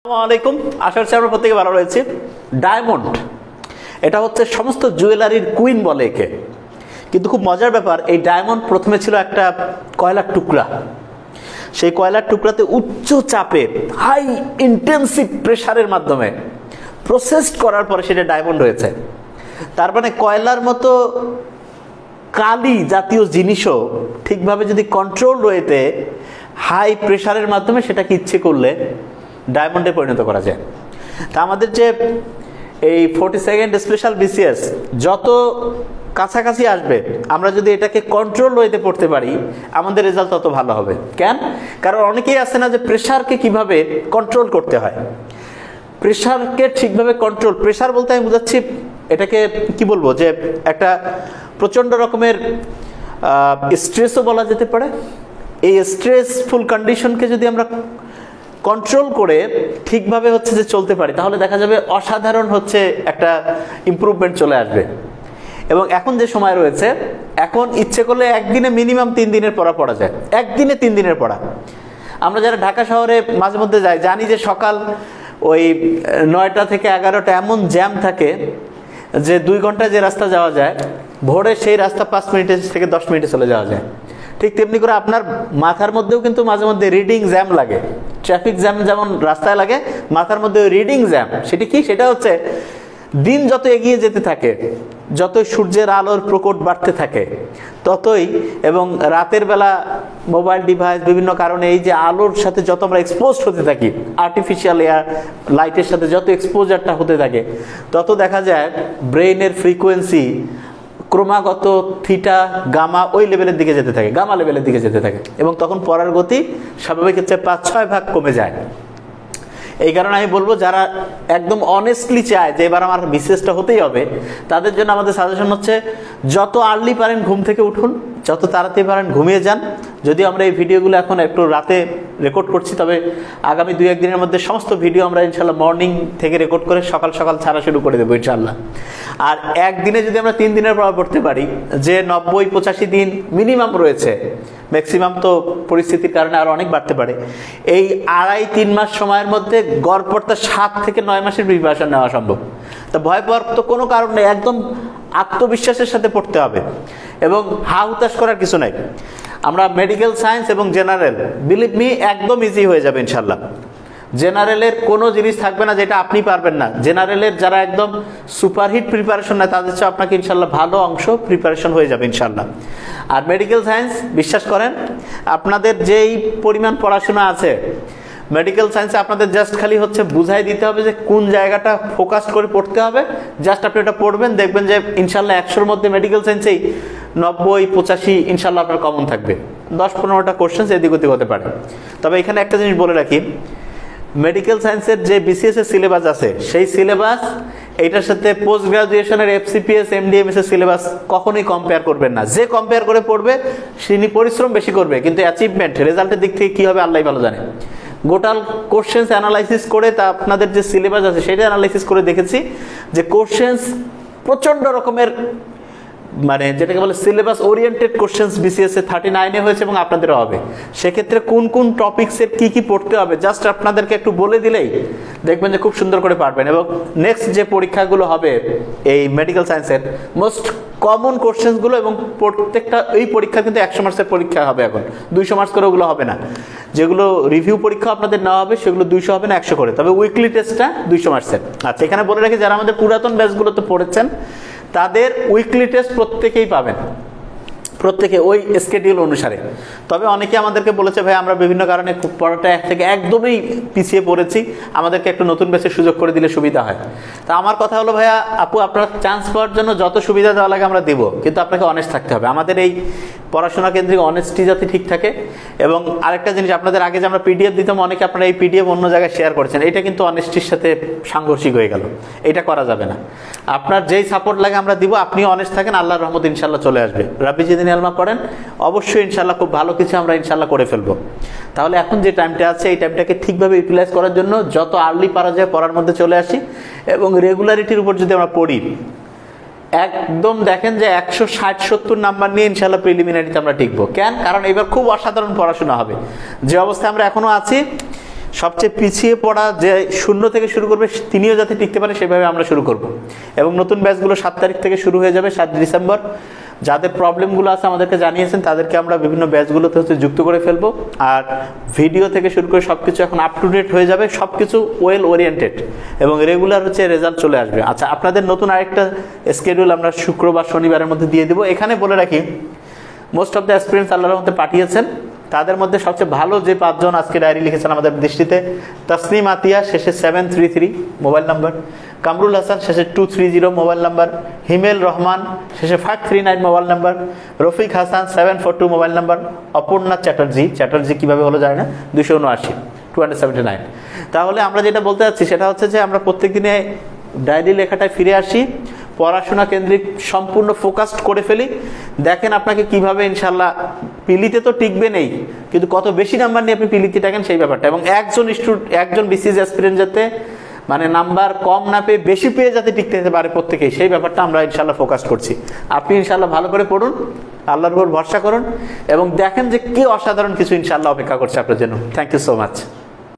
আসসালামাইকুম, আশা করছি আমরা প্রত্যেকে ভালো রয়েছে। ডায়মন্ড এটা হচ্ছে সমস্ত জুয়েলারির কুইন বলে একে, কিন্তু খুব মজার ব্যাপার, এই ডায়মন্ড প্রথমে ছিল একটা কয়লার টুকরা। সেই কয়লার টুকরাতে উচ্চ চাপে হাই ইন্টেন্সিভ প্রেসারের মাধ্যমে প্রসেসড করার পরে সেটা ডায়মন্ড হয়েছে। তার মানে কয়লার মতো কালি জাতীয় জিনিসও ঠিকভাবে যদি কন্ট্রোল ওয়েতে হাই প্রেসারের মাধ্যমে সেটাকে ইচ্ছে করলে ডায়মন্ডে পরিণত করা যায়। তা আমাদের যে এই 42nd স্পেশাল বিসিএস যত কাছাকাছি আসবে, আমরা যদি এটাকে কন্ট্রোল ওয়েতে পড়তে পারি আমাদের রেজাল্ট তত ভালো হবে। কেন? কারণ অনেকেই আছে না যে প্রেসারকে কিভাবে কন্ট্রোল করতে হয়। প্রেসারকে ঠিকভাবে কন্ট্রোল, প্রেসার বলতে আমি বুঝাচ্ছি এটাকে কি বলবো, যে একটা প্রচণ্ড রকমের স্ট্রেসও বলা যেতে পারে। এই স্ট্রেসফুল কন্ডিশনকে যদি আমরা কন্ট্রোল করে ঠিকভাবে হচ্ছে যে চলতে পারি, তাহলে দেখা যাবে অসাধারণ হচ্ছে একটা ইমপ্রুভমেন্ট চলে আসবে। এবং এখন যে সময় রয়েছে, এখন ইচ্ছে করলে একদিনে মিনিমাম 3 দিনের পড়া পড়া যায়, একদিনে 3 দিনের পড়া। আমরা যারা ঢাকা শহরে মাঝে মধ্যে যাই জানি যে সকাল ওই 9টা থেকে 11টা এমন জ্যাম থাকে যে 2 ঘন্টায় যে রাস্তা যাওয়া যায়, ভোরে সেই রাস্তা 5 মিনিটে থেকে 10 মিনিটে চলে যাওয়া যায়। ঠিক তেমনি করে আপনার মাথার মধ্যেও কিন্তু মাঝে মধ্যে রিডিং জ্যাম লাগে। ট্রাফিক জ্যাম যেমন রাস্তায় লাগে, মাথার মধ্যে রিডিং জ্যাম। সেটি কি? সেটা হচ্ছে দিন যত এগিয়ে যেতে থাকে, যতই সূর্যের আলোর প্রকট বাড়তে থাকে ততই, এবং রাতের বেলা মোবাইল ডিভাইস বিভিন্ন কারণে এই যে আলোর সাথে যত আমরা এক্সপোজ হতে থাকি, আর্টিফিশিয়াল এয়ার লাইটের সাথে যত এক্সপোজারটা হতে থাকে, তত দেখা যায় ব্রেইনের ফ্রিকোয়েন্সি ক্রমাগত থিটা গামা ওই লেভেলের দিকে যেতে থাকে, গামা লেভেলের দিকে যেতে থাকে, এবং তখন পড়ার গতি স্বাভাবিক হচ্ছে 5-6 ভাগ কমে যায়। এই কারণে আমি বলবো যারা একদম অনেস্টলি চায় যে এবার আমার বিসিএসটা হতেই হবে, তাদের জন্য আমাদের সাজেশন হচ্ছে যত আর্লি পারেন ঘুম থেকে উঠুন, যত তাড়াতাড়ি পারেন ঘুমিয়ে যান। যদিও আমরা এই ভিডিওগুলো এখন একটু রাতে রেকর্ড করছি, তবে আগামী 2-1 দিনের মধ্যে সমস্ত ভিডিও আমরা ইনশাল্লাহ মর্নিং থেকে রেকর্ড করে সকাল সকাল ছাড়া শুরু করে দেবো ইনশাল্লাহ। আর একদিনে যদি আমরা 3 দিনের পর পড়তে পারি, যে 90-85 দিন মিনিমাম রয়েছে, ম্যাক্সিমাম তো পরিস্থিতির কারণে আরো অনেক বাড়তে পারে, এই 2.5-3 মাস সময়ের মধ্যে গড় পড়তে 7 থেকে 9 মাসের প্রিপারেশন নেওয়া সম্ভব। তা ভয় পাওয়ার তো কোনো কারণ নেই, একদম আত্মবিশ্বাসের সাথে পড়তে হবে এবং হা হুতাশ করার কিছু নাই। আমরা মেডিকেল সায়েন্স এবং জেনারেল, বিলিভ মি, একদম ইজি হয়ে যাবে ইনশাল্লাহ। জেনারেলের কোনো জিনিস থাকবে না যেটা আপনি পারবেন না। জেনারেলের যারা একদম সুপারহিট প্রিপারেশন নেয় তাদের চেয়ে আপনাকে ইনশাল্লাহ ভালো অংশ প্রিপারেশন হয়ে যাবে ইনশাল্লাহ। আর মেডিকেল সায়েন্স বিশ্বাস করেন, আপনাদের যেই পরিমাণ পড়াশোনা আছে মেডিকেল সায়েন্সে আপনাদের জাস্ট খালি হচ্ছে বুঝাই দিতে হবে যে কোন জায়গাটা ফোকাস করে পড়তে হবে। জাস্ট আপনি ওটা পড়বেন, দেখবেন যে ইনশাল্লাহ 100-র মধ্যে মেডিকেল সায়েন্সেই 90-85 ইনশাল্লাহ আপনার কমন থাকবে। 10-15টা কোশ্চেন এদিক ওদিক হতে পারে। তবে এখানে একটা জিনিস বলে রাখি, মেডিকেল সায়েন্সের যে বিসিএস এর সিলেবাস আছে, সেই সিলেবাস এইটার সাথে পোস্ট গ্রাজুয়েশনের এফসিপিএস এমডিএমএস এর সিলেবাস কখনোই কম্পেয়ার করবেন না। যে কম্পেয়ার করে পড়বে তিনি পরিশ্রম বেশি করবে, কিন্তু অ্যাচিভমেন্ট রেজাল্টের দিক থেকে কি হবে আল্লাহ ভালো জানে। গোটাল কোশ্চেন্স অ্যানালাইসিস করে তা আপনাদের যে সিলেবাস আছে সেটা অ্যানালাইসিস করে দেখেছি যে কোশ্চেন্স প্রচণ্ড রকমের, মানে যেটাকে বলে সিলেবাস ওরিয়েন্টেড কোশ্চেন্স বিসিএস এ 39-এ হয়েছে এবং আপনাদেরও হবে। সেক্ষেত্রে কোন কোন টপিক্সের কি কি পড়তে হবে জাস্ট আপনাদেরকে একটু বলে দিলেই দেখবেন যে খুব সুন্দর করে পারবেন। এবং নেক্সট যে পরীক্ষাগুলো হবে এই মেডিকেল সায়েন্সের মোস্ট কমন কোশ্চেন্সগুলো, এবং প্রত্যেকটা এই পরীক্ষা কিন্তু 100 মার্কসের পরীক্ষা হবে, এখন 200 মার্কস করে ওগুলো হবে না। যেগুলো রিভিউ পরীক্ষা আপনাদের নেওয়া হবে সেগুলো 200 হবে না, 100 করে। তবে উইকলি টেস্টটা 200 মার্কসের। আচ্ছা, এখানে বলে রাখি যারা আমাদের পুরাতন ব্যাচগুলোতে পড়েছেন তাদের উইকলি টেস্ট প্রত্যেকেই পাবেন, প্রত্যেকে ওই স্কেডিউল অনুসারে। তবে অনেকে আমাদেরকে বলেছে ভাই আমরা বিভিন্ন কারণে পড়াটা থেকে একদমই পিছিয়ে পড়েছি, আমাদেরকে একটু নতুন ব্যাচের সুযোগ করে দিলে সুবিধা হয়। তা আমার কথা হলো ভাইয়া, আপু আপনার চান্স পাওয়ার জন্য যত সুবিধা দেওয়া লাগে আমরা দেবো, কিন্তু আপনাকে অনেস্ট থাকতে হবে। আমাদের এই পড়াশোনা কেন্দ্রিক অনেস্টি যাতে ঠিক থাকে। এবং আরেকটা জিনিস, আপনাদের আগে যে আমরা পিডিএফ দিতাম, অনেকে আপনারা এই পিডিএফ অন্য জায়গায় শেয়ার করেছেন, এটা কিন্তু অনেস্টির সাথে সাংঘর্ষিক হয়ে গেল, এটা করা যাবে না। আপনার যেই সাপোর্ট লাগে আমরা দিব, আপনি অনেস্ট থাকেন, আল্লাহর রহমত ইনশাল্লাহ চলে আসবে। রাব্বি যেদিন আলমা করেন অবশ্যই ইনশাল্লাহ খুব ভালো কিছু আমরা ইনশাল্লাহ করে ফেলবো। তাহলে এখন যে টাইমটা আছে এই টাইমটাকে ঠিকভাবে ইউটিলাইজ করার জন্য যত আর্লি পারা যায় পড়ার মধ্যে চলে আসি, এবং রেগুলারিটির উপর যদি আমরা পড়ি, একদম দেখেন যে 160-70 নাম্বার নিয়ে ইনশাল্লাহ প্রিলিমিনারিতে আমরা টিকবো। কেন? কারণ এবার খুব অসাধারণ পড়াশোনা হবে। যে অবস্থায় আমরা এখনো আছি সবচেয়ে পিছিয়ে পড়া যে শূন্য থেকে শুরু করবে তিনিও যাতে টিকতে পারে সেভাবে আমরা শুরু করব। এবং নতুন ব্যাচগুলো 7 তারিখ থেকে শুরু হয়ে যাবে, 7 ডিসেম্বর। যাদের প্রবলেমগুলো আছে আমাদেরকে জানিয়েছেন, তাদেরকে আমরা বিভিন্ন ব্যাচগুলোতে যুক্ত করে ফেলবো। আর ভিডিও থেকে শুরু করে সব কিছু এখন আপ টু ডেট হয়ে যাবে, সব কিছু ওয়েল ওরিয়েন্টেড এবং রেগুলার রেজাল্ট চলে আসবে। আচ্ছা, আপনাদের নতুন আরেকটা স্কেডিউল আমরা শুক্রবার শনিবারের মধ্যে দিয়ে দেবো। এখানে বলে রাখি, মোস্ট অফ দ্য এক্সপিরিয়েন্স আল্লাহর মধ্যে পাঠিয়েছেন, তাদের মধ্যে সবচেয়ে ভালো যে 5 জন আজকে ডায়েরি লিখেছেন আমাদের দৃষ্টিতে, তাসনিম আতিয়া শেষে 733 মোবাইল নাম্বার, কামরুল হাসান শেষে 230 মোবাইল নাম্বার, হিমেল রহমান শেষে 539 mobile number, Rafiq Hasan 742 mobile number, Aparna Chatterjee কিভাবে হলো জানি না 279। তাহলে আমরা যেটা বলতে চাচ্ছি সেটা হচ্ছে যে আমরা প্রত্যেক দিনে ডায়েরি লেখাটায় ফিরে আসি, পড়াশোনা কেন্দ্রিক সম্পূর্ণ ফোকাসড করে ফেলি। দেখেন আপনাকে কিভাবে ইনশাল্লাহ পিলিতে তো টিকবে নেই, কিন্তু কত বেশি নাম্বার নিয়ে আপনি পিলিতে টাকেন সেই ব্যাপারটা, এবং একজন বিসিএস অ্যাসপিরেন্ট যাতে মানে নাম্বার কম না পেয়ে বেশি পেয়ে যাতে টিকতে পারে প্রত্যেকেই, সেই ব্যাপারটা আমরা ইনশাল্লাহ ফোকাস করছি। আপনি ইনশাল্লাহ ভালো করে পড়ুন, আল্লাহর উপর ভরসা করুন এবং দেখেন যে কি অসাধারণ কিছু ইনশাল্লাহ অপেক্ষা করছে আপনার জন্য। Thank you so much.